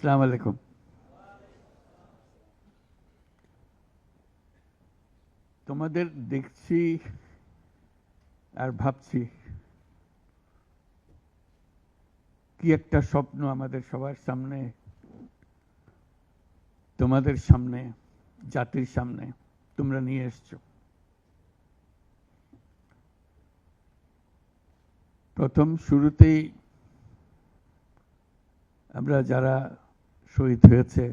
আসসালামু আলাইকুম। তোমাদের দেখছি আর ভাবছি কি একটা স্বপ্ন আমাদের সবার সামনে, তোমাদের সামনে, জাতির সামনে তোমরা নিয়ে এসছো। প্রথম শুরুতেই আমরা যারা শহীদ হয়েছে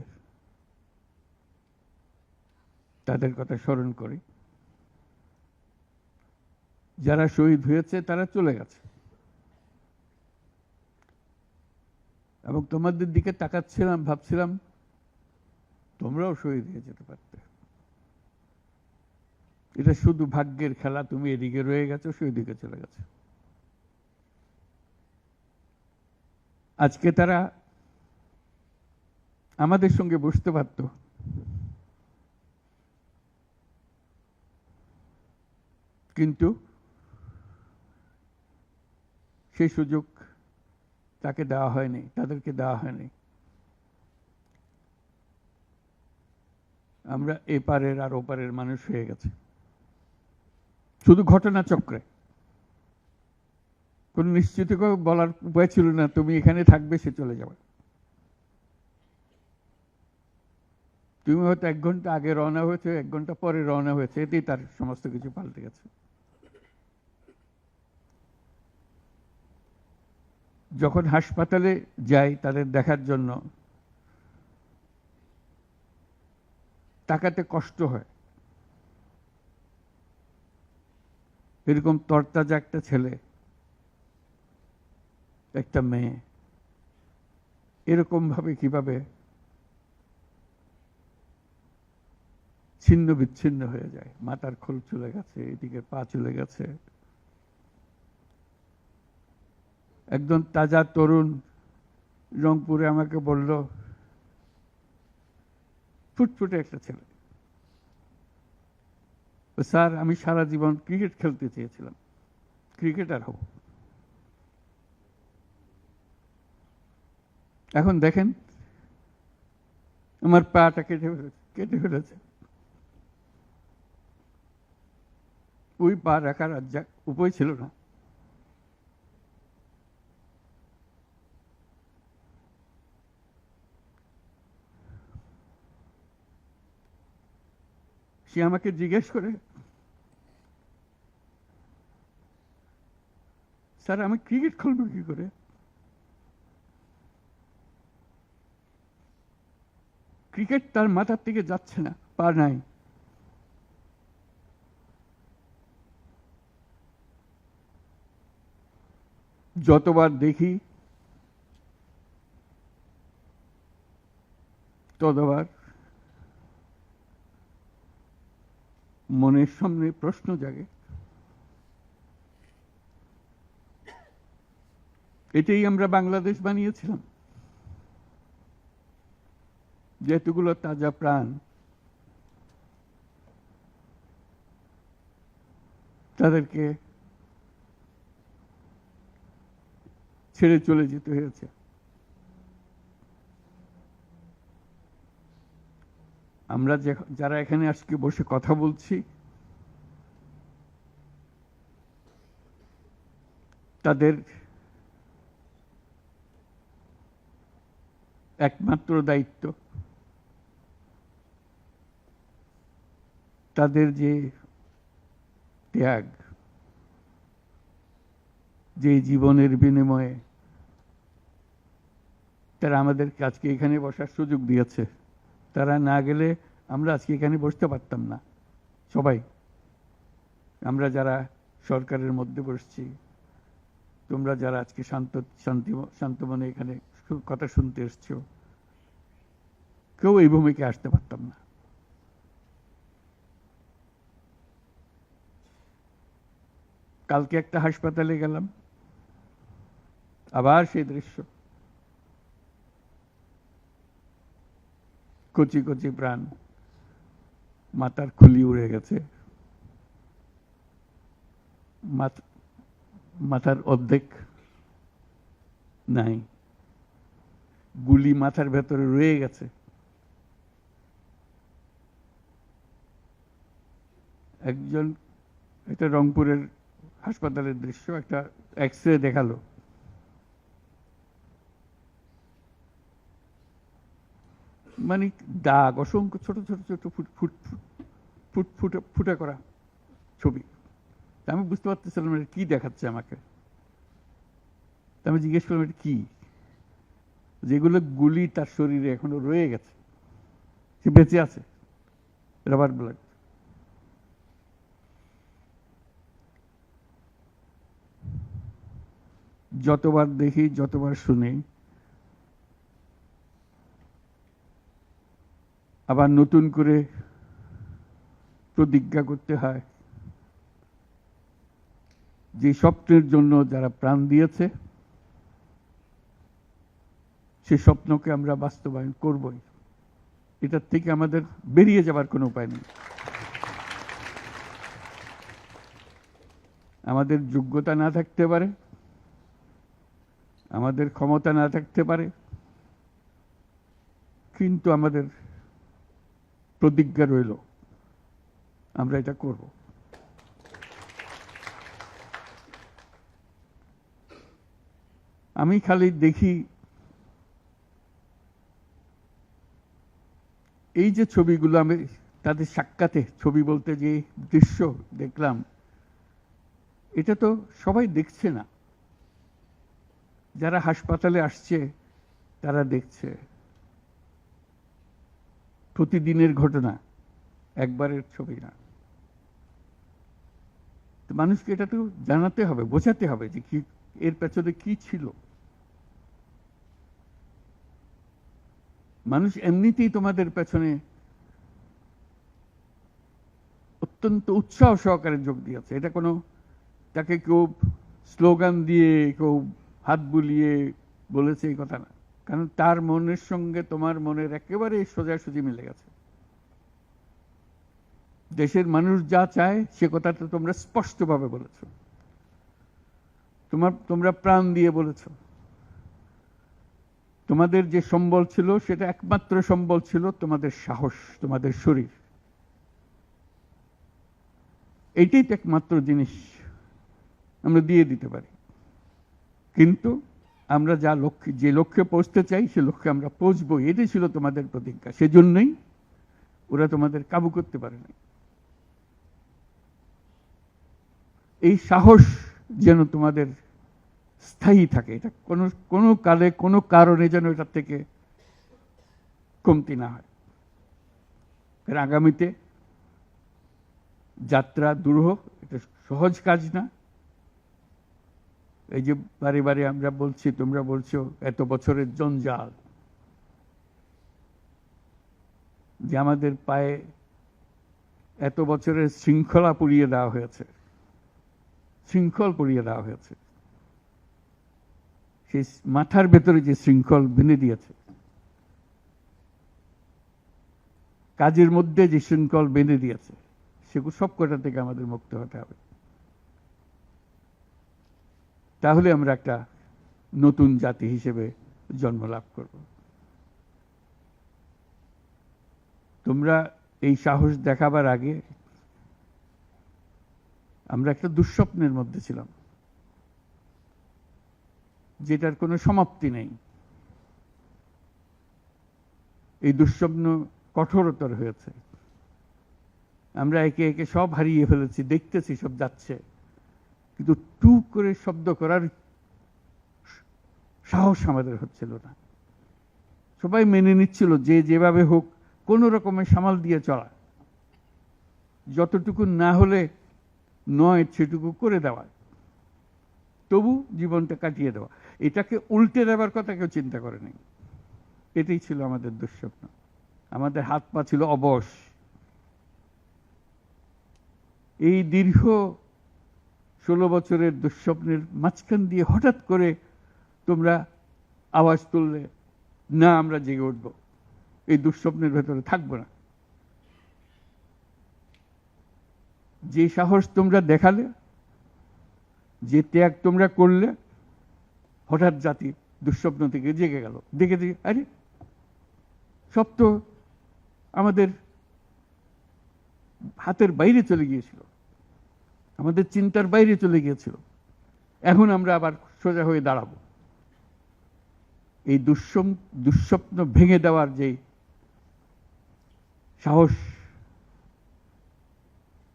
তাদের কথা স্মরণ করি। যারা শহীদ হয়েছে তারা চলে গেছে, এবং তোমাদের দিকে তাকাচ্ছিলাম, ভাবছিলাম তোমরাও শহীদ হয়ে যেতে পারতে। এটা শুধু ভাগ্যের খেলা, তুমি এদিকে রয়ে গেছো, সেই দিকে চলে গেছে। আজকে তারা আমাদের সঙ্গে বসতে পারত, কিন্তু সেই সুযোগ তাকে দেওয়া হয়নি, তাদেরকে দেওয়া হয়নি। আমরা এপারের আর ওপারের মানুষ হয়ে গেছে শুধু ঘটনাচক্রে। কোন নিশ্চিত বলার উপায় ছিল না তুমি এখানে থাকবে, সে চলে যাবে। তুমি হয়তো 1 ঘন্টা আগে রওনা হয়েছে, 1 ঘন্টা পরে রওনা হয়েছে, এতেই তার সমস্ত কিছু পাল্টে গেছে। যখন হাসপাতালে যাই তাদের দেখার জন্য, তাকাতে কষ্ট হয়। এরকম তরতাজা একটা ছেলে, একটা মেয়ে এরকম ভাবে কিভাবে ছিন্ন বিচ্ছিন্ন হয়ে যায়। মাথার খোল চলে গেছে, এদিকে পা চলে গেছে। একজন তাজা তরুণ রংপুরে আমাকে বলল, ফুটফুটে একটা ছেলে, স্যার আমি সারা জীবন ক্রিকেট খেলতে চেয়েছিলাম, ক্রিকেটার হব। এখন দেখেন আমার পাটা কেটে ফেলেছে। ওই পা রাখার আর উপায় ছিল না। সে আমাকে জিজ্ঞেস করে, স্যার আমি ক্রিকেট খেলবো কি করে? ক্রিকেট তার মাথার থেকে যাচ্ছে না, পা নাই। যতবার দেখি ততবার মনের সামনে প্রশ্ন জাগে। এটাই আমরা বাংলাদেশ বানিয়েছিলাম, যেহেতুগুলো তাজা প্রাণ তাদেরকে ছেড়ে চলে যেতে হয়েছে। আমরা যারা এখানে আজকে বসে কথা বলছি, তাদের একমাত্র দায়িত্ব তাদের যে ত্যাগ, যে জীবনের বিনিময়ে তারা আমাদেরকে আজকে এখানে বসার সুযোগ দিয়েছে। তারা না গেলে আমরা আজকে এখানে বসতে পারতাম না। সবাই আমরা যারা সরকারের মধ্যে বসছি, তোমরা যারা আজকে শান্ত মনে এখানে কথা শুনতে এসছো, কেউ এই ভূমিকায় আসতে পারতাম না। কালকে একটা হাসপাতালে গেলাম, আবার সেই দৃশ্য। কচি কচি প্রাণ, মাথার খুলি উড়ে গেছে, মাথার অর্ধেক নাই। গুলি মাথার ভেতরে রয়ে গেছে। একজন, এটা রংপুরের হাসপাতালের দৃশ্য, একটা এক্স-রে দেখালো, মানে দাগ, অসংখ্য ছোট ছোট ছোট ফুট ফুট ফুট ফুটে ফুটে করা ছবি। আমি বুঝতে পারতেছিলাম এটা কি দেখাচ্ছে আমাকে। আমি জিজ্ঞেস করলাম এটা কি? যেগুলো গুলি তার শরীরে এখনো রয়ে গেছে, সে বেঁচে আছে, রাবার ব্লাড। যতবার দেখি, যতবার শুনি, আবার নতুন করে প্রতিজ্ঞা করতে হয় যে স্বপ্নের জন্য যারা প্রাণ দিয়েছে সে স্বপ্নকে আমরা বাস্তবায়ন করবই। এটার থেকে আমাদের বেরিয়ে যাবার কোনো উপায় নেই। আমাদের যোগ্যতা না থাকতে পারে, আমাদের ক্ষমতা না থাকতে পারে, কিন্তু আমাদের প্রতিজ্ঞা রইল আমরা এটা করব। আমি খালি দেখি এই যে ছবিগুলো, আমি তাদের সাক্ষাতে ছবি বলতে যে দৃশ্য দেখলাম, এটা তো সবাই দেখছে না। যারা হাসপাতালে আসছে তারা দেখছে, প্রতিদিনের ঘটনা, একবারের ছবি না। তো মানুষকে এটা তো জানাতে হবে, বোঝাতে হবে যে কি এর পেছনে কি ছিল। মানুষ এমনিতেই তোমাদের পেছনে অত্যন্ত উৎসাহ সহকারে যোগ দিয়েছে। এটা কোনো তাকে কেউ স্লোগান দিয়ে, কেউ হাত বুলিয়ে বলেছে এই কথা না, কারণ তার মনের সঙ্গে তোমার মনের একেবারে সোজাসুজি মিলে গেছে। দেশের মানুষ যা চায় সে কথাটা তোমরা স্পষ্টভাবে বলেছ, তোমরা প্রাণ দিয়ে বলেছ। তোমাদের যে সম্বল ছিল সেটা একমাত্র সম্বল ছিল তোমাদের সাহস, তোমাদের শরীর। এইটাই তো একমাত্র জিনিস আমরা দিয়ে দিতে পারি। কিন্তু আমরা যে লক্ষ্যে পৌঁছতে চাই সে লক্ষ্যে আমরা পৌঁছবো, এটাই ছিল তোমাদের প্রতিজ্ঞা। সেজন্যই ওরা তোমাদের কাবু করতে পারে না। এই সাহস যেন তোমাদের স্থায়ী থাকে, এটা কোনো কালে কোনো কারণে যেন এটার থেকে কমতি না হয়। আগামীতে যাত্রা দুরূহ, এটা সহজ কাজ না। এই যে বারে বারে আমরা বলছি, তোমরা বলছো এত বছরের জঞ্জাল, যে আমাদের পায়ে এত বছরের শৃঙ্খলা পুড়িয়ে দেওয়া হয়েছে, শৃঙ্খল পুড়িয়ে দেওয়া হয়েছে। সেই মাথার ভেতরে যে শৃঙ্খল বেঁধে দিয়েছে, কাজের মধ্যে যে শৃঙ্খল বেঁধে দিয়েছে, সেগুলো সব কটা থেকে আমাদের মুক্ত হতে হবে। তাহলে আমরা একটা নতুন জাতি হিসেবে জন্ম লাভ করব। তোমরা এই সাহস দেখাবার আগে আমরা একটা দুঃস্বপ্নের মধ্যে ছিলাম, যেটার কোনো সমাপ্তি নেই। এই দুঃস্বপ্ন কঠোরতর হয়েছে। আমরা একে একে সব হারিয়ে ফেলেছি, দেখতেছি সব যাচ্ছে, কিন্তু টুক করে শব্দ করার সাহস আমাদের হচ্ছিল না। সবাই মেনে নিচ্ছিল যে যেভাবে হোক কোন রকমের সামাল দিয়ে চলা, যতটুকু না হলে নয় সেটুকু করে দেওয়া, তবু জীবনটা কাটিয়ে দেওয়া। এটাকে উল্টে দেওয়ার কথা কেউ চিন্তা করে নাই। এটাই ছিল আমাদের দুঃস্বপ্ন। আমাদের হাত পা ছিল অবশ। এই দীর্ঘ 16 বছরের দুঃস্বপ্নের মাঝখান দিয়ে হঠাৎ করে তোমরা আওয়াজ তুললে, না আমরা জেগে উঠব, এই দুঃস্বপ্নের ভেতরে থাকবো না। যে সাহস তোমরা দেখালে, যে ত্যাগ তোমরা করলে, হঠাৎ জাতি দুঃস্বপ্ন থেকে জেগে গেল, দেখে দেখে আরে সব তো আমাদের হাতের বাইরে চলে গিয়েছিল, আমাদের চিন্তার বাইরে চলে গিয়েছিল, এখন আমরা আবার সোজা হয়ে দাঁড়াবো। এই দুঃস্বপ্ন ভেঙে দেওয়ার যে সাহস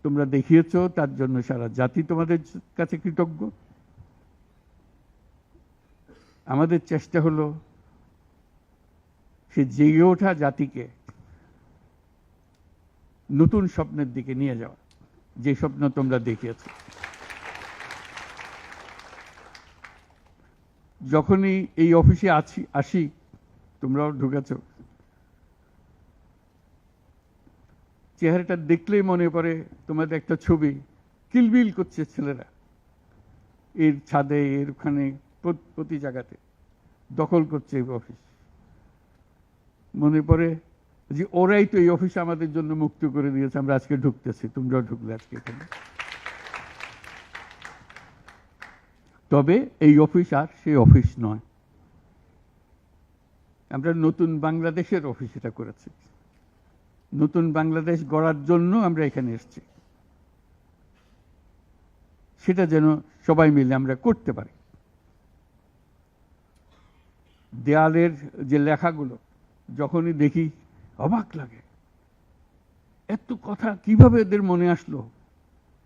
তোমরা দেখিয়েছ, তার জন্য সারা জাতি তোমাদের কাছে কৃতজ্ঞ। আমাদের চেষ্টা হলো সে জেগে ওঠা জাতিকে নতুন স্বপ্নের দিকে নিয়ে যাওয়া, যে স্বপ্ন তোমরা দেখিয়েছ। যখনই এই অফিসে আসি, তোমরাও ঢুকেছ, চেহারাটা দেখলেই মনে পড়ে তোমাদের একটা ছবি, কিলবিল করছে ছেলেরা এর ছাদে, এর ওখানে, প্রতি জায়গাতে দখল করছে এই অফিস। মনে পড়ে যে ওরাই তো এই অফিস আমাদের জন্য মুক্ত করে দিয়েছে, আমরা আজকে ঢুকতেছি, তোমরাও ঢুকলে আজকে এখানে। তবে এই অফিস আর সেই অফিস নয়, আমরা নতুন বাংলাদেশের অফিস এটা করেছি। নতুন বাংলাদেশ গড়ার জন্য আমরা এখানে এসেছি, সেটা যেন সবাই মিলে আমরা করতে পারি। দেয়ালের যে লেখাগুলো যখনই দেখি অবাক লাগে, এত কথা কিভাবে এদের মনে আসলো।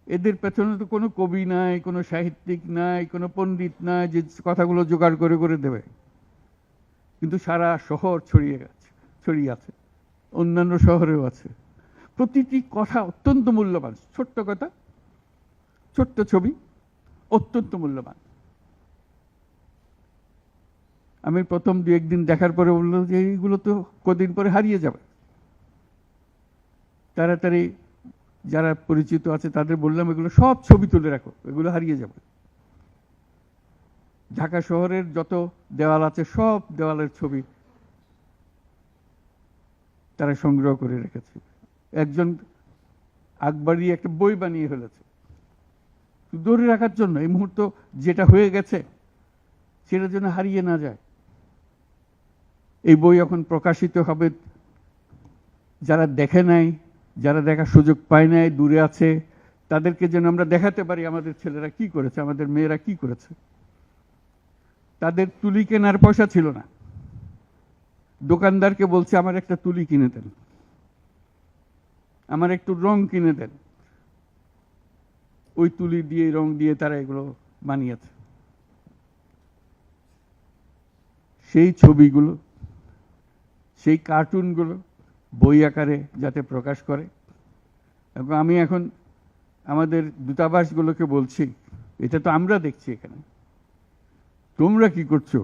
এদের পেছনে তো কোনো কবি নাই, কোনো সাহিত্যিক নাই, কোনো পণ্ডিত নাই যে কথাগুলো জোগাড় করে করে দেবে, কিন্তু সারা শহর ছড়িয়ে আছে, অন্যান্য শহরেও আছে। প্রতিটি কথা অত্যন্ত মূল্যবান, ছোট্ট কথা, ছোট্ট ছবি, অত্যন্ত মূল্যবান। আমি প্রথম 2-1 দিন দেখার পরে বললাম যে এইগুলো তো কদিন পরে হারিয়ে যাবে। তাড়াতাড়ি যারা পরিচিত আছে তাদের বললাম এগুলো সব ছবি তুলে রাখো, এগুলো হারিয়ে যাবে। ঢাকা শহরের যত দেওয়াল আছে সব দেওয়ালের ছবি তারা সংগ্রহ করে রেখেছে। একজন আকবরী একটা বই বানিয়ে ফেলেছে ধরে রাখার জন্য, এই মুহূর্ত যেটা হয়ে গেছে সেটার জন্য হারিয়ে না যায়। এই বই এখন প্রকাশিত হবে, যারা দেখে নাই, যারা দেখার সুযোগ পায় নাই, দূরে আছে, তাদেরকে যেন আমরা দেখাতে পারি আমাদের ছেলেরা কি করেছে, আমাদের মেয়েরা কি করেছে। তাদের তুলি কেনার পয়সা ছিল না, দোকানদারকে বলছে আমার একটা তুলি কিনে দেন, আমার একটু রং কিনে দেন। ওই তুলি দিয়ে, রং দিয়ে তারা এগুলো বানিয়েছে। সেই ছবিগুলো, সেই কার্টুনগুলো বই আকারে যাতে প্রকাশ করে। এবং আমি এখন আমাদের দূতাবাসগুলোকে বলছি, এটা তো আমরা দেখছি এখানে, তোমরা কি করছো,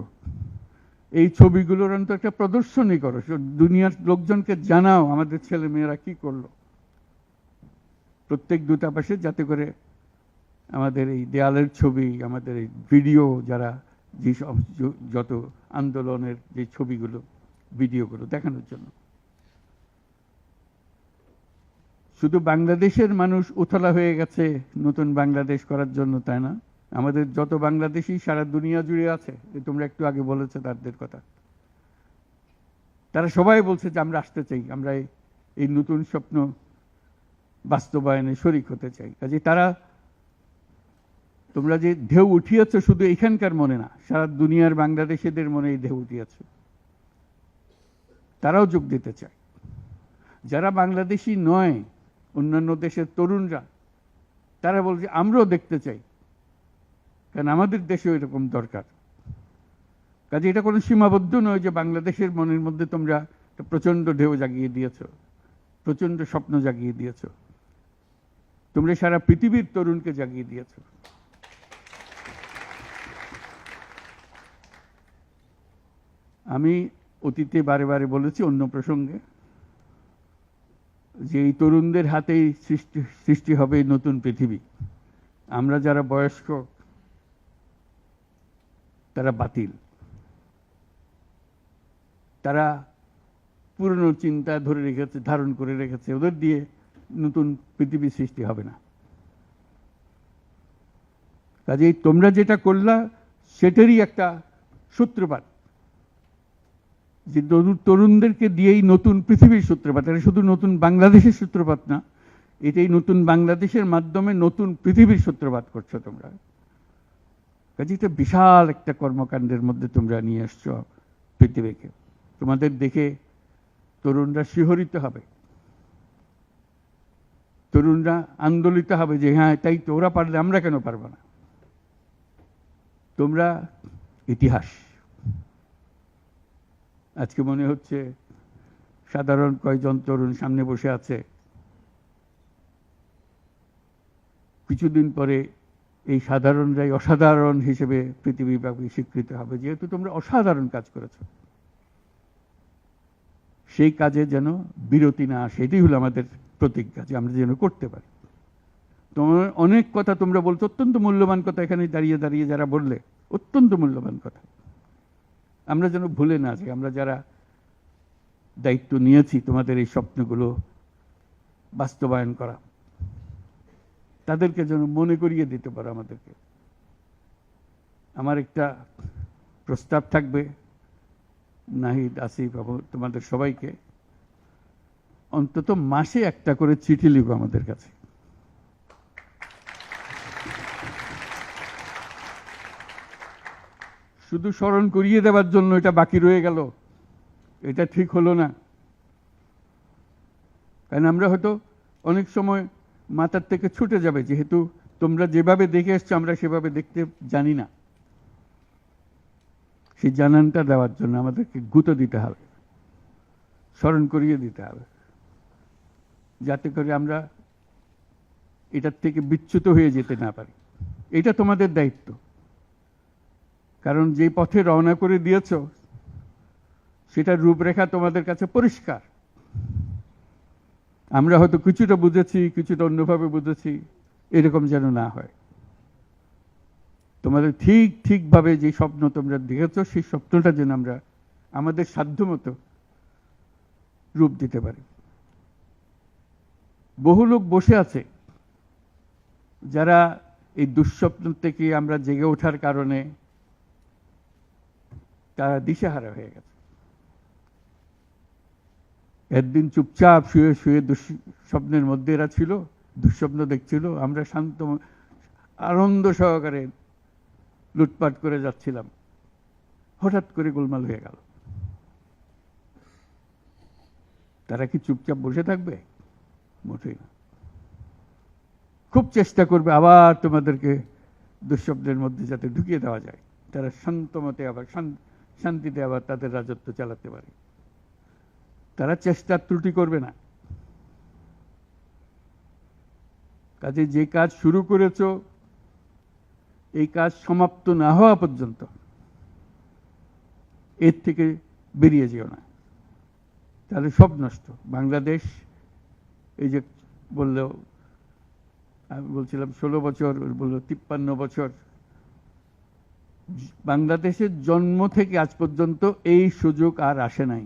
এই ছবিগুলোর অন্তত একটা প্রদর্শনী করো, দুনিয়ার লোকজনকে জানাও আমাদের ছেলে মেয়েরা কি করলো। প্রত্যেক দূতাবাসে যাতে করে আমাদের এই দেয়ালের ছবি, আমাদের এই ভিডিও, যারা যেসব যত আন্দোলনের যে ছবিগুলো, ভিডিওগুলো দেখানোর জন্য। শুধু বাংলাদেশের মানুষ উতলা হয়ে গেছে নতুন বাংলাদেশ করার জন্য, তাই না? আমাদের যত বাংলাদেশী সারা দুনিয়া জুড়ে আছে, তোমরা একটু আগে বলেছো তাদের কথা, তারা সবাই বলছে যে আমরা আসতে চাই, আমরা এই নতুন স্বপ্ন বাস্তবায়নে শরিক হতে চাই। কাজে তারা, তোমরা যে ঢেউ উঠিয়েছ শুধু এখানকার মনে না, সারা দুনিয়ার বাংলাদেশিদের মনে এই ঢেউ উঠিয়েছে, তারাও যোগ দিতে চায়। যারা বাংলাদেশি নয়, অন্যান্য দেশের তরুণরা, তারা বলছে আমরাও দেখতে চাই, কারণ আমাদের দেশেও এরকম দরকার। কাজে এটা কোনো সীমাবদ্ধ নয় যে বাংলাদেশের মনের মধ্যে তোমরা প্রচন্ড ঢেউ জাগিয়ে দিয়েছ, প্রচন্ড স্বপ্ন জাগিয়ে দিয়েছ, তোমরা সারা পৃথিবীর তরুণকে জাগিয়ে দিয়েছ। আমি অতীতে বারে বারে বলেছি অন্য প্রসঙ্গে যে এই তরুণদের হাতেই সৃষ্টি হবে নতুন পৃথিবী। আমরা যারা বয়স্ক তারা বাতিল, তারা পুরনো চিন্তা ধরে রেখেছে, ধারণ করে রেখেছে, ওদের দিয়ে নতুন পৃথিবী সৃষ্টি হবে না। কাজেই তোমরা যেটা করলা সেটারই একটা সূত্রপাত, যে তরুণদেরকে দিয়েই নতুন পৃথিবীর সূত্রপাত। এটা শুধু নতুন বাংলাদেশের সূত্রপাত না, এটাই নতুন বাংলাদেশের মাধ্যমে নতুন পৃথিবীর সূত্রপাত করছো তোমরা। কাজে এটা বিশাল একটা কর্মকাণ্ডের মধ্যে তোমরা নিয়ে আসছো পৃথিবীকে। তোমাদের দেখে তরুণরা শিহরিত হবে, তরুণরা আন্দোলিত হবে যে হ্যাঁ তাই তো, ওরা পারলে আমরা কেন পারবো না। তোমরা ইতিহাস। আজকে মনে হচ্ছে সাধারণ কয়জন তরুণ সামনে বসে আছে, কিছুদিন পরে এই সাধারণরাই অসাধারণ হিসেবে পৃথিবীব্যাপী স্বীকৃত হবে, যেহেতু তোমরা অসাধারণ কাজ করেছ। সেই কাজে যেন বিরতি না আসে, এটাই হলো আমাদের প্রতিজ্ঞা, যে আমরা যেন করতে পারি। তোমার অনেক কথা তোমরা বলছো, অত্যন্ত মূল্যবান কথা, এখানে দাঁড়িয়ে দাঁড়িয়ে যারা বললে অত্যন্ত মূল্যবান কথা, আমরা যেন ভুলে না যাই। আমরা যারা দায়িত্ব নিয়েছি তোমাদের এই স্বপ্নগুলো বাস্তবায়ন করা, তাদেরকে যেন মনে করিয়ে দিতে পারো আমাদেরকে। আমার একটা প্রস্তাব থাকবে নাহিদ, আসিফ এবং তোমাদের সবাইকে, অন্তত মাসে একটা করে চিঠি লিখো আমাদের কাছে। শুধু স্মরণ করিয়ে দেওয়ার জন্য এটা বাকি রয়ে গেল, এটা ঠিক হলো না। কারণ আমরা হয়তো অনেক সময় মাথার থেকে ছুটে যাবে, যেহেতু তোমরা যেভাবে দেখে এসছো আমরা সেভাবে দেখতে জানি না। সেই জানানটা দেওয়ার জন্য আমাদেরকে গুঁতো দিতে হবে, স্মরণ করিয়ে দিতে হবে, যাতে করে আমরা এটার থেকে বিচ্যুত হয়ে যেতে না পারি। এটা তোমাদের দায়িত্ব, কারণ যে পথে রওনা করে দিয়েছ সেটার রূপরেখা তোমাদের কাছে পরিষ্কার। আমরা হয়তো কিছুটা বুঝেছি, কিছুটা অন্যভাবে বুঝেছি, এরকম যেন না হয়। তোমাদের ঠিকভাবে যে স্বপ্ন তোমরা দেখেছ, সেই স্বপ্নটা যেন আমরা আমাদের সাধ্যমতো রূপ দিতে পারি। বহু লোক বসে আছে যারা এই দুঃস্বপ্ন থেকে আমরা জেগে ওঠার কারণে তারা দিশেহারা হয়ে গেছে। একদিন চুপচাপ শুয়ে শুয়ে দুঃস্বপ্নের মধ্যে এরা ছিল, দুঃস্বপ্ন দেখছিল, আমরা শান্ত আনন্দ সহকারে লুটপাট করে যাচ্ছিলাম, হঠাৎ করে গোলমাল হয়ে গেল। তারা কি চুপচাপ বসে থাকবে? মোটেই না। খুব চেষ্টা করবে আবার তোমাদেরকে দুঃস্বপ্নের মধ্যে যাতে ঢুকিয়ে দেওয়া যায়, তারা শান্তমতে আবার শান্তিতে আবার তাদের রাজত্ব চালাতে পারে। তারা চেষ্টার ত্রুটি করবে না। কাজে যে কাজ শুরু করেছ, এই কাজ সমাপ্ত না হওয়া পর্যন্ত এর থেকে বেরিয়ে যেও না, তাহলে সব নষ্ট। বাংলাদেশ এই যে বললো, আমি বলছিলাম 16 বছর, বললো 53 বছর। বাংলাদেশের জন্ম থেকে আজ পর্যন্ত এই সুযোগ আর আসে নাই,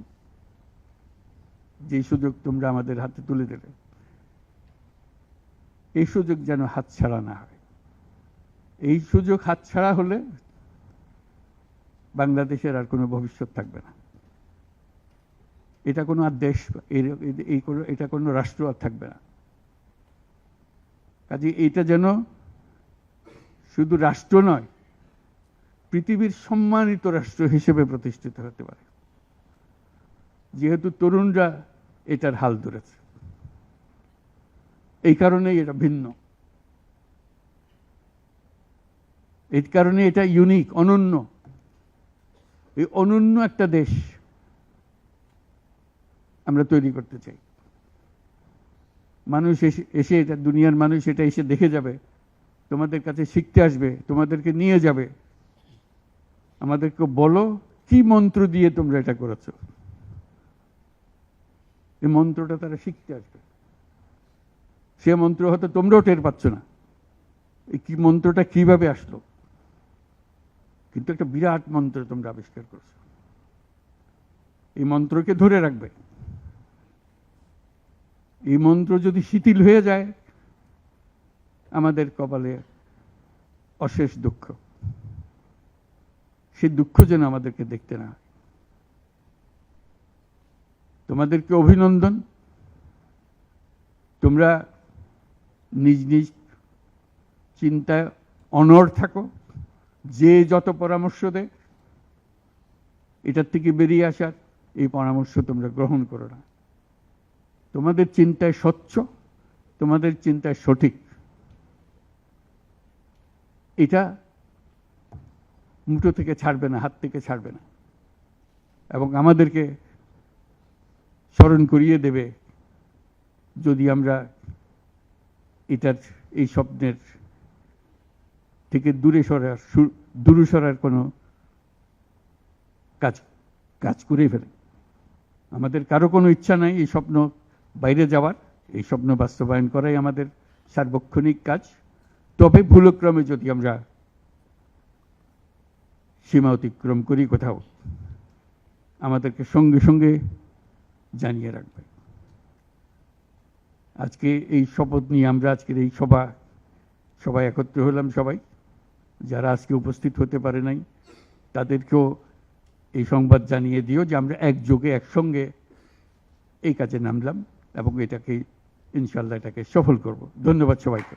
যে সুযোগ তোমরা আমাদের হাতে তুলে দেবে। এই সুযোগ যেন হাতছাড়া না হয়। এই সুযোগ হাতছাড়া হলে বাংলাদেশের আর কোনো ভবিষ্যৎ থাকবে না। এটা কোনো আর দেশ, এটা কোনো রাষ্ট্র আর থাকবে না। কাজে এইটা যেন শুধু রাষ্ট্র নয়, পৃথিবীর সম্মানিত রাষ্ট্র হিসেবে প্রতিষ্ঠিত হতে পারে, যেহেতু তরুণরা এটার হাল ধরেছে। এই কারণেই এটা ভিন্ন, এই কারণে এটা ইউনিক, অনন্য। এই অনন্য একটা দেশ আমরা তৈরি করতে চাই। মানুষ এসে এটা, দুনিয়ার মানুষ এটা এসে দেখে যাবে, তোমাদের কাছে শিখতে আসবে, তোমাদেরকে নিয়ে যাবে। আমাদেরকে বলো কি মন্ত্র দিয়ে তোমরা এটা করেছো, এই মন্ত্রটা তারা শিখতে আসবে। সে মন্ত্র হয়তো তোমরাও টের পাচ্ছ না, এই কি মন্ত্রটা কিভাবে আসলো, কিন্তু একটা বিরাট মন্ত্র তোমরা আবিষ্কার করছো। এই মন্ত্রকে ধরে রাখবে। এই মন্ত্র যদি শিথিল হয়ে যায়, আমাদের কপালে অশেষ দুঃখ। সেই দুঃখ যেন আমাদেরকে দেখতে না হয়। তোমাদেরকে অভিনন্দন। তোমরা নিজ নিজ চিন্তায় অনড় থাকো। যে যত পরামর্শ দেয় এটার থেকে বেরিয়ে আসার, এই পরামর্শ তোমরা গ্রহণ করো না। তোমাদের চিন্তায় স্বচ্ছ, তোমাদের চিন্তায় সঠিক, এটা মুঠো থেকে ছাড়বে না, হাত থেকে ছাড়বে না, এবং আমাদেরকে স্মরণ করিয়ে দেবে যদি আমরা এটার, এই স্বপ্নের থেকে দূরে সরার কোনো কাজ করে ফেলে। আমাদের কারো কোনো ইচ্ছা নাই এই স্বপ্ন বাইরে যাওয়ার, এই স্বপ্ন বাস্তবায়ন করাই আমাদের সার্বক্ষণিক কাজ। তবে ভুলক্রমে যদি আমরা সীমা অতিক্রম করি কোথাও, আমাদেরকে সঙ্গে সঙ্গে জানিয়ে রাখবে। আজকে এই শপথ নিয়ে আমরা আজকের এই সবাই একত্র হলাম। সবাই যারা আজকে উপস্থিত হতে পারে নাই তাদেরকেও এই সংবাদ জানিয়ে দিও যে আমরা একযোগে একসঙ্গে এই কাজে নামলাম এবং এটাকে ইনশাল্লাহ এটাকে সফল করব। ধন্যবাদ সবাইকে।